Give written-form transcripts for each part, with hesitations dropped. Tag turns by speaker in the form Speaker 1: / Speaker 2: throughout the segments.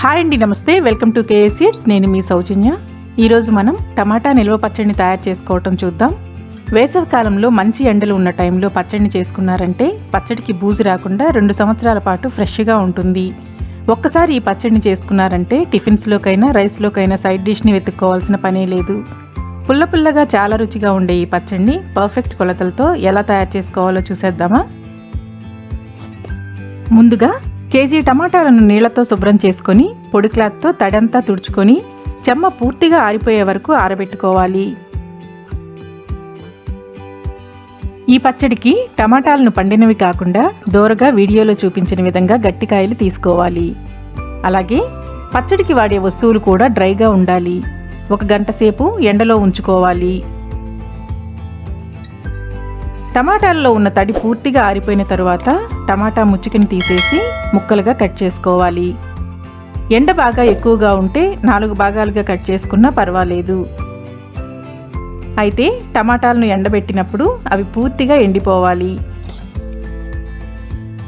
Speaker 1: Hi అండి, నమస్తే. Welcome to KS seeds. నేను మీ సౌజన్య. ఈరోజు మనం టమాటా నిల్వ పచ్చడిని తయారు చేసుకోవటం చూద్దాం. వేసవి కాలంలో మంచి ఎండలు ఉన్న టైంలో పచ్చడిని చేసుకున్నారంటే పచ్చడికి బూజు రాకుండా 2 సంవత్సరాల పాటు ఫ్రెష్గా ఉంటుంది. ఒక్కసారి ఈ పచ్చడిని చేసుకున్నారంటే టిఫిన్స్లోకైనా రైస్లోకైనా సైడ్ డిష్ని వెతుక్కోవాల్సిన పనే లేదు. పుల్ల పుల్లగా చాలా రుచిగా ఉండే ఈ పచ్చడిని పర్ఫెక్ట్ కొలతలతో ఎలా తయారు చేసుకోవాలో చూసేద్దామా. ముందుగా కేజీ టమాటాలను నీళ్లతో శుభ్రం చేసుకొని పొడి క్లాత్తో తడంతా తుడుచుకొని చెమ్మ పూర్తిగా ఆరిపోయే వరకు ఆరబెట్టుకోవాలి. ఈ పచ్చడికి టమాటాలను పండినవి కాకుండా దోరగా వీడియోలో చూపించిన విధంగా గట్టికాయలు తీసుకోవాలి. అలాగే పచ్చడికి వాడే వస్తువులు కూడా డ్రైగా ఉండాలి. 1 గంట సేపు ఎండలో ఉంచుకోవాలి. టమాటాల్లో ఉన్న తడి పూర్తిగా ఆరిపోయిన తరువాత టమాటా ముచ్చికని తీసేసి ముక్కలుగా కట్ చేసుకోవాలి. ఎండ బాగా ఎక్కువగా ఉంటే 4 భాగాలుగా కట్ చేసుకున్నా పర్వాలేదు. అయితే టమాటాలను ఎండబెట్టినప్పుడు అవి పూర్తిగా ఎండిపోవాలి.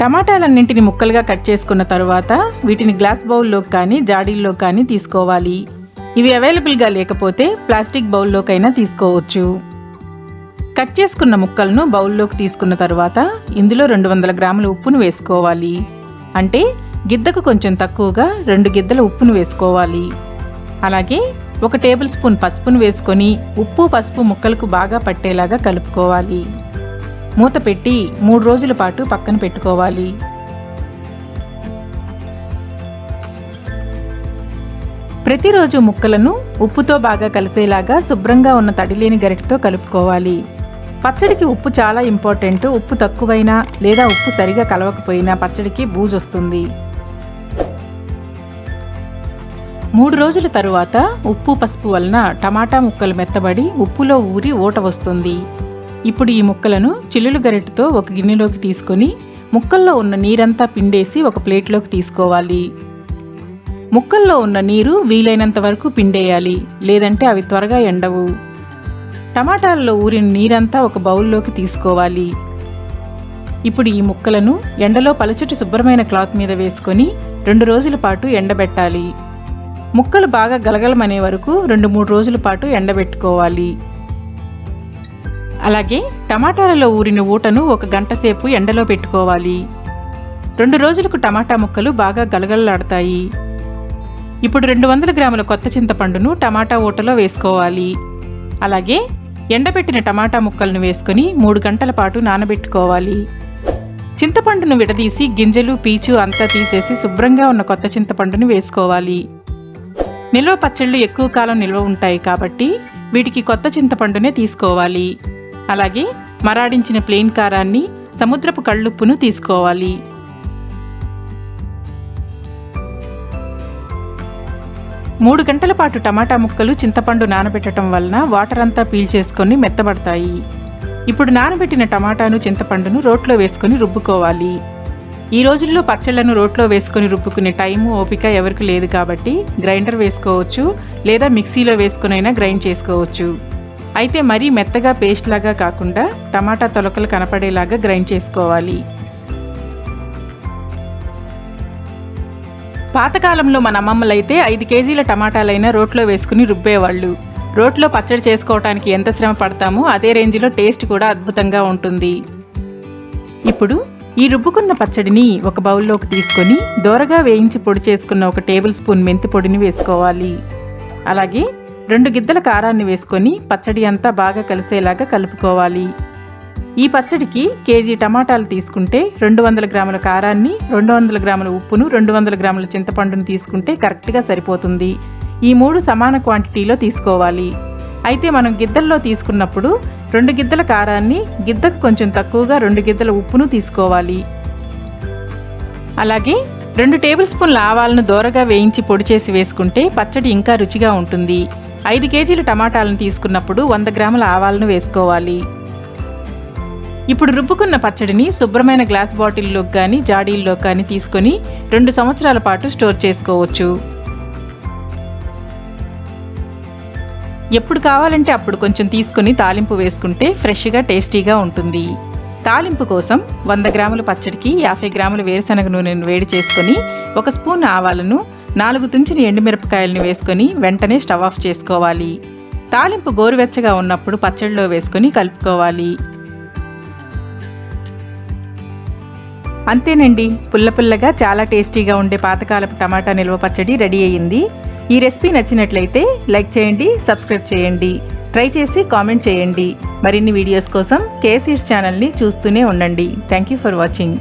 Speaker 1: టమాటాలన్నింటిని ముక్కలుగా కట్ చేసుకున్న తరువాత వీటిని గ్లాస్ బౌల్లోకి కానీ జాడీల్లో కానీ తీసుకోవాలి. ఇవి అవైలబుల్గా లేకపోతే ప్లాస్టిక్ బౌల్లోకైనా తీసుకోవచ్చు. కట్ చేసుకున్న ముక్కలను బౌల్లోకి తీసుకున్న తర్వాత ఇందులో 200 గ్రాముల ఉప్పును వేసుకోవాలి. అంటే గిద్దకు కొంచెం తక్కువగా 2 గిద్దల ఉప్పును వేసుకోవాలి. అలాగే 1 టేబుల్ స్పూన్ పసుపును వేసుకొని ఉప్పు పసుపు ముక్కలకు బాగా పట్టేలాగా కలుపుకోవాలి. మూత పెట్టి 3 రోజుల పాటు పక్కన పెట్టుకోవాలి. ప్రతిరోజు ముక్కలను ఉప్పుతో బాగా కలిసేలాగా శుభ్రంగా ఉన్న తడిలేని గరిటెతో కలుపుకోవాలి. పచ్చడికి ఉప్పు చాలా ఇంపార్టెంట్. ఉప్పు తక్కువైనా లేదా ఉప్పు సరిగా కలవకపోయినా పచ్చడికి బూజు వస్తుంది. 3 రోజుల తరువాత ఉప్పు పసుపు వలన టమాటా ముక్కలు మెత్తబడి ఉప్పులో ఊరి ఊట వస్తుంది. ఇప్పుడు ఈ ముక్కలను చిల్లులు గరిటెతో ఒక గిన్నెలోకి తీసుకొని ముక్కల్లో ఉన్న నీరంతా పిండేసి ఒక ప్లేట్లోకి తీసుకోవాలి. ముక్కల్లో ఉన్న నీరు వీలైనంత వరకు పిండేయాలి, లేదంటే అవి త్వరగా ఎండవు. టమాటాల్లో ఊరిన నీరంతా ఒక బౌల్లోకి తీసుకోవాలి. ఇప్పుడు ఈ ముక్కలను ఎండలో పలుచటి శుభ్రమైన క్లాత్ మీద వేసుకొని 2 రోజుల పాటు ఎండబెట్టాలి. ముక్కలు బాగా గలగలమనే వరకు 2-3 రోజుల పాటు ఎండబెట్టుకోవాలి. అలాగే టమాటాలలో ఊరిన ఊటను 1 గంట సేపు ఎండలో పెట్టుకోవాలి. 2 రోజులకు టమాటా ముక్కలు బాగా గలగలలాడతాయి. ఇప్పుడు 200 గ్రాముల కొత్త చింతపండును టమాటా ఊటలో వేసుకోవాలి. అలాగే ఎండబెట్టిన టమాటా ముక్కలను వేసుకొని 3 గంటల పాటు నానబెట్టుకోవాలి. చింతపండును విడదీసి గింజలు పీచు అంతా తీసేసి శుభ్రంగా ఉన్న కొత్త చింతపండును వేసుకోవాలి. నిల్వ పచ్చళ్ళు ఎక్కువ కాలం నిల్వ ఉంటాయి కాబట్టి వీటికి కొత్త చింతపండునే తీసుకోవాలి. అలాగే మరాడించిన ప్లెయిన్ కారాన్ని, సముద్రపు కళ్ళుప్పును తీసుకోవాలి. మూడు గంటల పాటు టమాటా ముక్కలు చింతపండు నానబెట్టడం వలన వాటర్ అంతా పీల్చేసుకొని మెత్తబడతాయి. ఇప్పుడు నానబెట్టిన టమాటాను చింతపండును రోట్లో వేసుకొని రుబ్బుకోవాలి. ఈ రోజుల్లో పచ్చళ్లను రోట్లో వేసుకొని రుబ్బుకునే టైము ఓపిక ఎవరికి లేదు కాబట్టి గ్రైండర్ వేసుకోవచ్చు, లేదా మిక్సీలో వేసుకునైనా గ్రైండ్ చేసుకోవచ్చు. అయితే మరీ మెత్తగా పేస్ట్ లాగా కాకుండా టమాటా తొలకలు కనపడేలాగా గ్రైండ్ చేసుకోవాలి. పాతకాలంలో మన అమ్మమ్మలైతే 5 కేజీల టమాటాలైనా రోట్లో వేసుకుని రుబ్బేవాళ్ళు. రోట్లో పచ్చడి చేసుకోవటానికి ఎంత శ్రమ పడతామో అదే రేంజ్లో టేస్ట్ కూడా అద్భుతంగా ఉంటుంది. ఇప్పుడు ఈ రుబ్బుకున్న పచ్చడిని ఒక బౌల్లోకి తీసుకొని దోరగా వేయించి పొడి చేసుకున్న 1 టేబుల్ స్పూన్ మెంతి పొడిని వేసుకోవాలి. అలాగే 2 గిద్దల కారాన్ని వేసుకొని పచ్చడి అంతా బాగా కలిసేలాగా కలుపుకోవాలి. ఈ పచ్చడికి కేజీ టమాటాలు తీసుకుంటే 200 గ్రాముల కారాన్ని, 200 గ్రాముల ఉప్పును, 200 గ్రాముల చింతపండును తీసుకుంటే కరెక్ట్గా సరిపోతుంది. ఈ 3 సమాన క్వాంటిటీలో తీసుకోవాలి. అయితే మనం గిద్దల్లో తీసుకున్నప్పుడు 2 గిద్దల కారాన్ని, గిద్దకు కొంచెం తక్కువగా 2 గిద్దల ఉప్పును తీసుకోవాలి. అలాగే 2 టేబుల్ స్పూన్ల ఆవాలను దోరగా వేయించి పొడి చేసి వేసుకుంటే పచ్చడి ఇంకా రుచిగా ఉంటుంది. 5 కేజీల టమాటాలను తీసుకున్నప్పుడు 100 గ్రాముల ఆవాలను వేసుకోవాలి. ఇప్పుడు రుబ్బుకున్న పచ్చడిని శుభ్రమైన గ్లాస్ బాటిల్లోకి కానీ జాడీల్లో కానీ తీసుకొని 2 సంవత్సరాల పాటు స్టోర్ చేసుకోవచ్చు. ఎప్పుడు కావాలంటే అప్పుడు కొంచెం తీసుకొని తాలింపు వేసుకుంటే ఫ్రెష్గా టేస్టీగా ఉంటుంది. తాలింపు కోసం 100 గ్రాముల పచ్చడికి 50 గ్రాముల వేరుశనగ నూనెను వేడి చేసుకొని 1 స్పూన్ ఆవాలను, 4 తుంచిన ఎండుమిరపకాయలను వేసుకొని వెంటనే స్టవ్ ఆఫ్ చేసుకోవాలి. తాలింపు గోరువెచ్చగా ఉన్నప్పుడు పచ్చడిలో వేసుకొని కలుపుకోవాలి. అంతేనండి, పుల్ల పుల్లగా చాలా టేస్టీగా ఉండే పాతకాలపు టమాటా నిల్వ పచ్చడి రెడీ అయ్యింది. ఈ రెసిపీ నచ్చినట్లయితే లైక్ చేయండి, సబ్స్క్రైబ్ చేయండి, ట్రై చేసి కామెంట్ చేయండి. మరిన్ని వీడియోస్ కోసం కేసీడ్స్ ఛానల్ని చూస్తూనే ఉండండి. Thank you for watching.